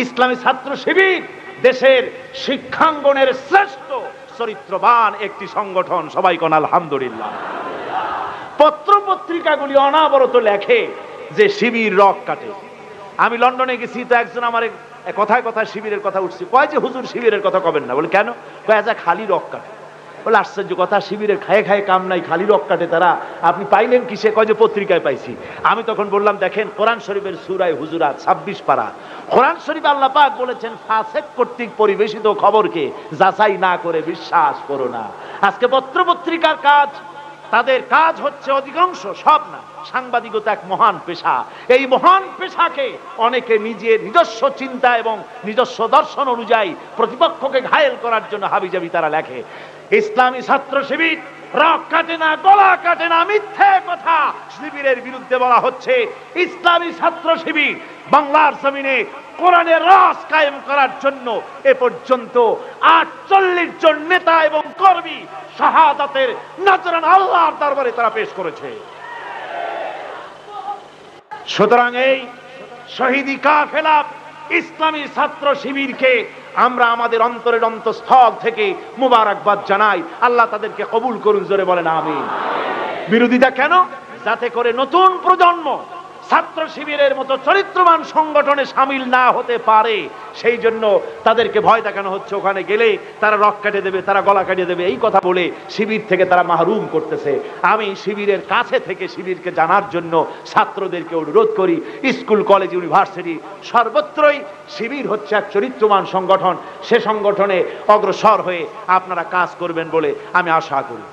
ইসলামী ছাত্র শিবির দেশের শিক্ষাঙ্গনের শ্রেষ্ঠ চরিত্রবান একটি সংগঠন। সবাই কোন আলহামদুলিল্লাহ। পত্র পত্রিকাগুলি অনাবরত লেখে যে শিবির রক কাটে। আমি লন্ডনে গেছি, তো একজন আমার কথায় কথায় শিবিরের কথা উঠছে, কয় যে হুজুর শিবিরের কথা কবেন না। বলে কেন? কয় যা খালি রক কাটে। বলে আশ্চর্য কথা, শিবিরের খায়ে খায়ে কাম নাই, খালি রক কাটে তারা, আপনি পাইলেন কিসে? কয় যে পত্রিকায় পাইছি। আমি তখন বললাম, দেখেন কোরআন শরীফের সূরা হুজুরাত 26 পারা, কোরআন শরীফ আল্লাহ পাক বলেছেন ফাসেক কর্তৃক পরিবেশিত খবরকে যাচাই না করে বিশ্বাস করো না। আজকে পত্র পত্রিকার কাজ, তাদের কাজ হচ্ছে অধিকাংশ, সব না, সাংবাদিকতা এক মহান পেশা। এই মহান পেশাকে অনেকে নিজের নিজস্ব চিন্তা এবং নিজস্ব দর্শন অনুযায়ী প্রতিপক্ষকে ঘায়েল করার জন্য হাবিজাবি তারা লেখে। ইসলামী ছাত্র শিবির রক কাটে না, গলা কাটে না, মিথ্যে কথা শিবিরের বিরুদ্ধে বলা হচ্ছে। ইসলামী ছাত্র শিবির বাংলার জমিনে কোরআনের রাজ কায়েম করার জন্য এ পর্যন্ত 48 জন নেতা এবং কর্মী শাহাদাতের নজরানা আল্লাহর দরবারে তারা পেশ করেছে। সুতরাং এই শহীদি কাফেলা ইসলামী ছাত্র শিবিরকে আমরা আমাদের অন্তরের অন্তঃস্থল থেকে মুবারকবাদ জানাই। আল্লাহ তাদেরকে কবুল করুন, জোরে বলেন আমিন। বিরোধিতা কেন? যাতে করে নতুন প্রজন্ম ছাত্র শিবিরের মতো চরিত্রবান সংগঠনে সামিল না হতে পারে, সেই জন্য তাদেরকে ভয় দেখানো হচ্ছে। ওখানে গেলে তারা রক কেটে দেবে, তারা গলা কেটে দেবে, এই কথা বলে শিবির থেকে তারা মাহরুম করতেছে। আমি শিবিরের কাছে থেকে শিবিরকে জানার জন্য ছাত্রদেরকে অনুরোধ করি, স্কুল কলেজ ইউনিভার্সিটি সর্বত্রই শিবির হচ্ছে এক চরিত্রবান সংগঠন। সে সংগঠনে অগ্রসর হয়ে আপনারা কাজ করবেন বলে আমি আশা করি।